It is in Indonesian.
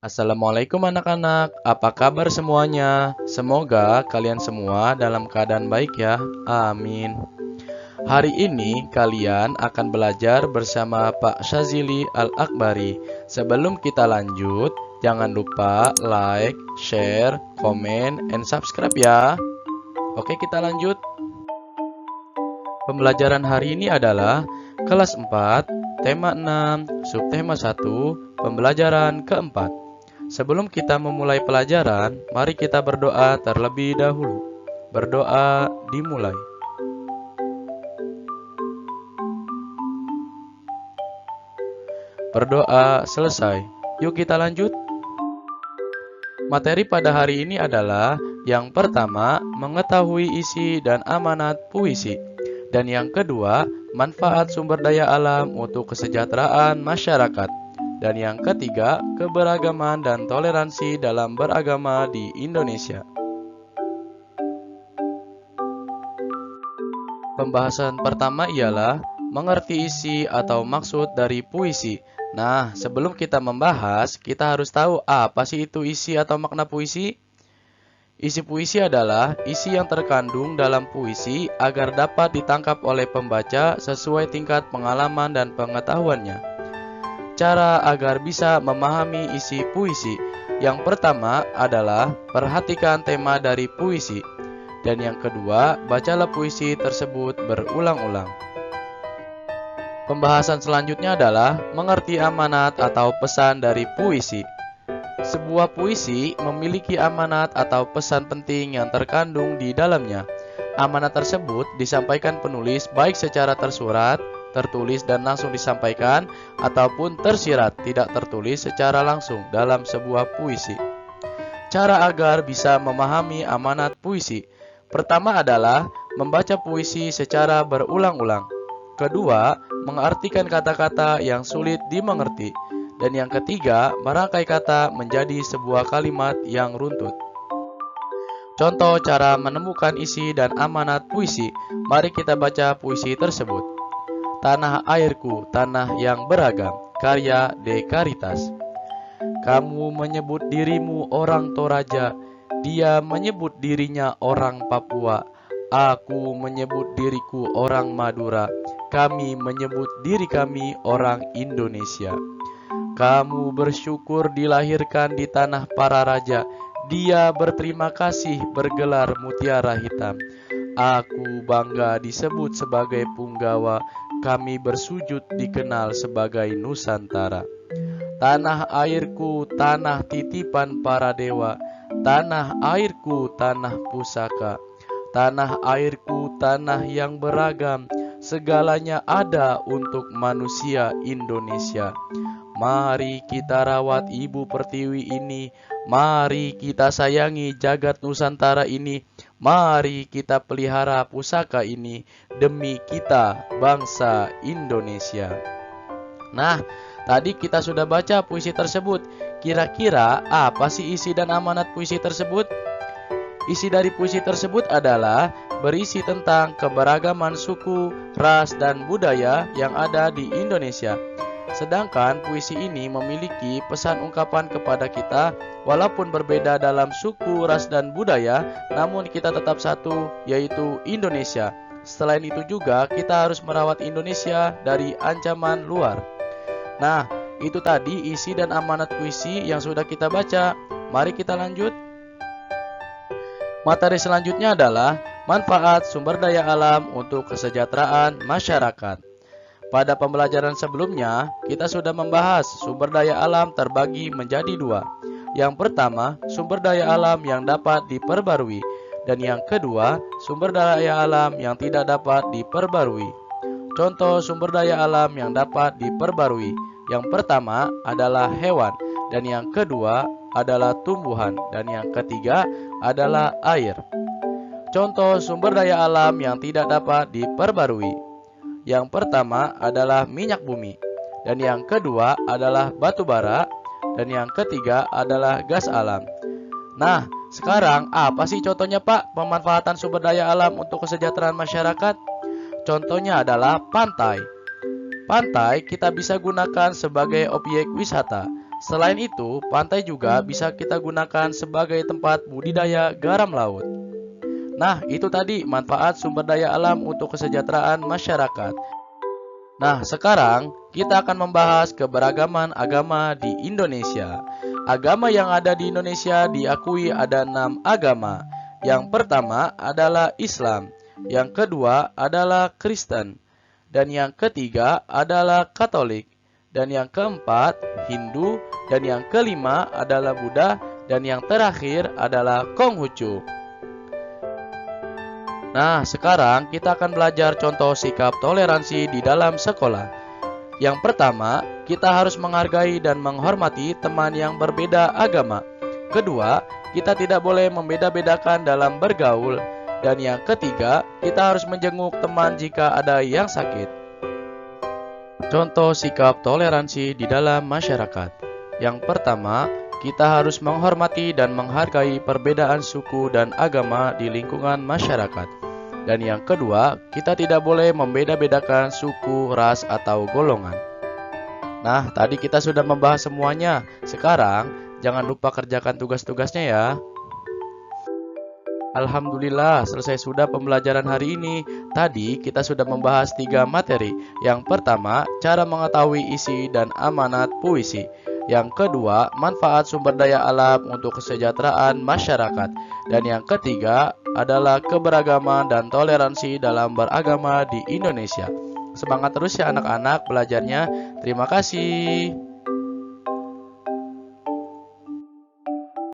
Assalamualaikum anak-anak, apa kabar semuanya? Semoga kalian semua dalam keadaan baik ya, amin. Hari ini kalian akan belajar bersama Pak Syazili Al-Akbari. Sebelum kita lanjut, jangan lupa like, share, komen, and subscribe ya. Oke, kita lanjut. Pembelajaran hari ini adalah kelas 4, tema 6, subtema 1, pembelajaran keempat. Sebelum kita memulai pelajaran, mari kita berdoa terlebih dahulu. Berdoa dimulai. Berdoa selesai. Yuk kita lanjut. Materi pada hari ini adalah yang pertama, mengetahui isi dan amanat puisi. Dan yang kedua, manfaat sumber daya alam untuk kesejahteraan masyarakat. Dan yang ketiga, keberagaman dan toleransi dalam beragama di Indonesia. Pembahasan pertama ialah mengerti isi atau maksud dari puisi. Nah, sebelum kita membahas, kita harus tahu apa sih itu isi atau makna puisi? Isi puisi adalah isi yang terkandung dalam puisi agar dapat ditangkap oleh pembaca sesuai tingkat pengalaman dan pengetahuannya. Cara agar bisa memahami isi puisi. Yang pertama adalah perhatikan tema dari puisi. Dan yang kedua, bacalah puisi tersebut berulang-ulang. Pembahasan selanjutnya adalah mengerti amanat atau pesan dari puisi. Sebuah puisi memiliki amanat atau pesan penting yang terkandung di dalamnya. Amanat tersebut disampaikan penulis baik secara tersurat, tertulis dan langsung disampaikan, ataupun tersirat tidak tertulis secara langsung dalam sebuah puisi. Cara agar bisa memahami amanat puisi. Pertama adalah membaca puisi secara berulang-ulang. Kedua, mengartikan kata-kata yang sulit dimengerti. Dan yang ketiga, merangkai kata menjadi sebuah kalimat yang runtut. Contoh cara menemukan isi dan amanat puisi. Mari kita baca puisi tersebut. Tanah airku, tanah yang beragam, karya De Caritas. Kamu menyebut dirimu orang Toraja, dia menyebut dirinya orang Papua. Aku menyebut diriku orang Madura, kami menyebut diri kami orang Indonesia. Kamu bersyukur dilahirkan di tanah para raja, dia berterima kasih bergelar mutiara hitam. Aku bangga disebut sebagai punggawa, kami bersujud dikenal sebagai Nusantara. Tanah airku, tanah titipan para dewa, tanah airku, tanah pusaka. Tanah airku, tanah yang beragam, segalanya ada untuk manusia Indonesia. Mari kita rawat ibu pertiwi ini, mari kita sayangi jagat Nusantara ini, mari kita pelihara pusaka ini demi kita bangsa Indonesia. Nah, tadi kita sudah baca puisi tersebut. Kira-kira apa sih isi dan amanat puisi tersebut? Isi dari puisi tersebut adalah berisi tentang keberagaman suku, ras, dan budaya yang ada di Indonesia. Sedangkan puisi ini memiliki pesan ungkapan kepada kita, walaupun berbeda dalam suku, ras, dan budaya, namun kita tetap satu, yaitu Indonesia. Selain itu juga, kita harus merawat Indonesia dari ancaman luar. Nah, itu tadi isi dan amanat puisi yang sudah kita baca. Mari kita lanjut. Materi selanjutnya adalah manfaat sumber daya alam untuk kesejahteraan masyarakat. Pada pembelajaran sebelumnya, kita sudah membahas sumber daya alam terbagi menjadi dua. Yang pertama, sumber daya alam yang dapat diperbarui. Dan yang kedua, sumber daya alam yang tidak dapat diperbarui. Contoh sumber daya alam yang dapat diperbarui. Yang pertama adalah hewan. Dan yang kedua adalah tumbuhan. Dan yang ketiga adalah air. Contoh sumber daya alam yang tidak dapat diperbarui. Yang pertama adalah minyak bumi, dan yang kedua adalah batu bara, dan yang ketiga adalah gas alam. Nah, sekarang apa sih contohnya Pak pemanfaatan sumber daya alam untuk kesejahteraan masyarakat? Contohnya adalah pantai. Pantai kita bisa gunakan sebagai objek wisata. Selain itu, pantai juga bisa kita gunakan sebagai tempat budidaya garam laut. Nah, itu tadi manfaat sumber daya alam untuk kesejahteraan masyarakat. Nah, sekarang kita akan membahas keberagaman agama di Indonesia. Agama yang ada di Indonesia diakui ada 6 agama. Yang pertama adalah Islam, yang kedua adalah Kristen, dan yang ketiga adalah Katolik, dan yang keempat Hindu, dan yang kelima adalah Buddha, dan yang terakhir adalah Konghucu. Nah, sekarang kita akan belajar contoh sikap toleransi di dalam sekolah. Yang pertama, kita harus menghargai dan menghormati teman yang berbeda agama. Kedua, kita tidak boleh membeda-bedakan dalam bergaul. Dan yang ketiga, kita harus menjenguk teman jika ada yang sakit. Contoh sikap toleransi di dalam masyarakat. Yang pertama, kita harus menghormati dan menghargai perbedaan suku dan agama di lingkungan masyarakat. Dan yang kedua, kita tidak boleh membeda-bedakan suku, ras, atau golongan. Nah, tadi kita sudah membahas semuanya. Sekarang, jangan lupa kerjakan tugas-tugasnya ya. Alhamdulillah, selesai sudah pembelajaran hari ini. Tadi kita sudah membahas 3 materi. Yang pertama, cara mengetahui isi dan amanat puisi. Yang kedua, manfaat sumber daya alam untuk kesejahteraan masyarakat. Dan yang ketiga adalah keberagaman dan toleransi dalam beragama di Indonesia. Semangat terus ya anak-anak belajarnya. Terima kasih.